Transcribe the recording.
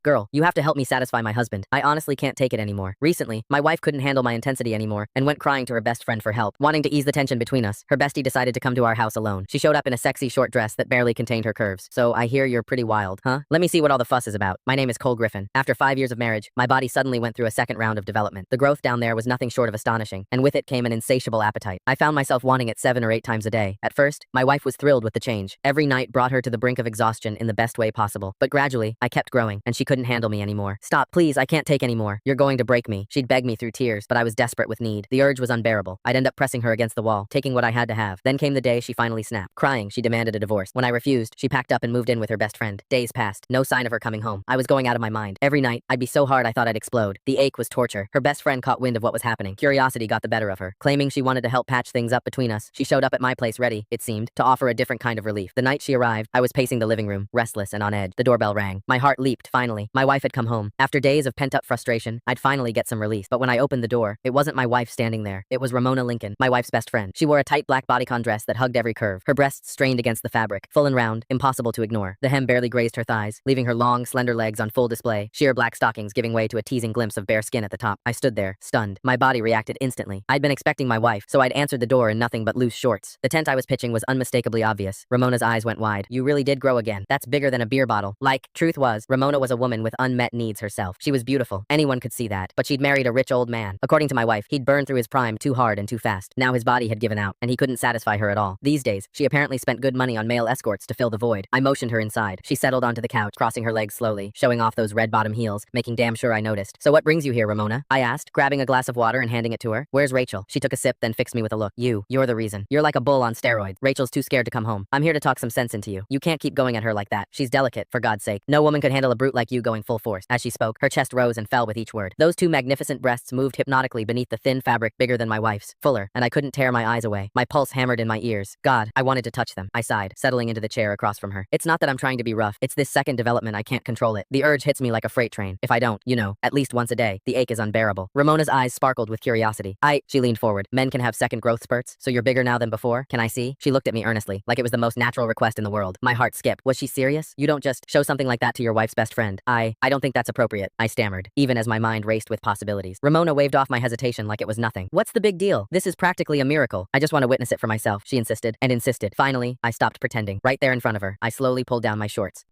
Girl, you have to help me satisfy my husband. I honestly can't take it anymore. Recently, my wife couldn't handle my intensity anymore and went crying to her best friend for help. Wanting to ease the tension between us, her bestie decided to come to our house alone. She showed up in a sexy short dress that barely contained her curves. So I hear you're pretty wild, huh? Let me see what all the fuss is about. My name is Cole Griffin. After 5 years of marriage, my body suddenly went through a second round of development. The growth down there was nothing short of astonishing, and with it came an insatiable appetite. I found myself wanting it 7 or 8 times a day. At first, my wife was thrilled with the change. Every night brought her to the brink of exhaustion in the best way possible. But gradually, I kept growing, and she couldn't handle me anymore. Stop, please, I can't take anymore. You're going to break me. She'd beg me through tears, but I was desperate with need. The urge was unbearable. I'd end up pressing her against the wall, taking what I had to have. Then came the day she finally snapped. Crying, she demanded a divorce. When I refused, she packed up and moved in with her best friend. Days passed. No sign of her coming home. I was going out of my mind. Every night, I'd be so hard I thought I'd explode. The ache was torture. Her best friend caught wind of what was happening. Curiosity got the better of her. Claiming she wanted to help patch things up between us, she showed up at my place ready, it seemed, to offer a different kind of relief. The night she arrived, I was pacing the living room, restless and on edge. The doorbell rang. My heart leaped, finally. My wife had come home. After days of pent-up frustration, I'd finally get some release. But when I opened the door, it wasn't my wife standing there. It was Ramona Lincoln, my wife's best friend. She wore a tight black bodycon dress that hugged every curve. Her breasts strained against the fabric, full and round, impossible to ignore. The hem barely grazed her thighs, leaving her long, slender legs on full display, sheer black stockings giving way to a teasing glimpse of bare skin at the top. I stood there, stunned. My body reacted instantly. I'd been expecting my wife, so I'd answered the door in nothing but loose shorts. The tent I was pitching was unmistakably obvious. Ramona's eyes went wide. You really did grow again. That's bigger than a beer bottle. Truth was, Ramona was a woman with unmet needs herself. She was beautiful. Anyone could see that. But she'd married a rich old man. According to my wife, he'd burned through his prime too hard and too fast. Now his body had given out, and he couldn't satisfy her at all. These days, she apparently spent good money on male escorts to fill the void. I motioned her inside. She settled onto the couch, crossing her legs slowly, showing off those red bottom heels, making damn sure I noticed. So what brings you here, Ramona? I asked, grabbing a glass of water and handing it to her. Where's Rachel? She took a sip, then fixed me with a look. You're the reason. You're like a bull on steroids. Rachel's too scared to come home. I'm here to talk some sense into you. You can't keep going at her like that. She's delicate, for God's sake. No woman could handle a brute like you going full force. As she spoke, her chest rose and fell with each word. Those two magnificent breasts moved hypnotically beneath the thin fabric bigger than my wife's, fuller, and I couldn't tear my eyes away. My pulse hammered in my ears. God, I wanted to touch them. I sighed, settling into the chair across from her. It's not that I'm trying to be rough. It's this second development I can't control it. The urge hits me like a freight train. If I don't, at least once a day, the ache is unbearable. Ramona's eyes sparkled with curiosity. She leaned forward. Men can have second growth spurts, so you're bigger now than before? Can I see? She looked at me earnestly, like it was the most natural request in the world. My heart skipped. Was she serious? You don't just show something like that to your wife's best friend. I don't think that's appropriate, I stammered, even as my mind raced with possibilities. Ramona waved off my hesitation like it was nothing. What's the big deal? This is practically a miracle. I just want to witness it for myself, she insisted, and insisted. Finally, I stopped pretending. Right there in front of her, I slowly pulled down my shorts.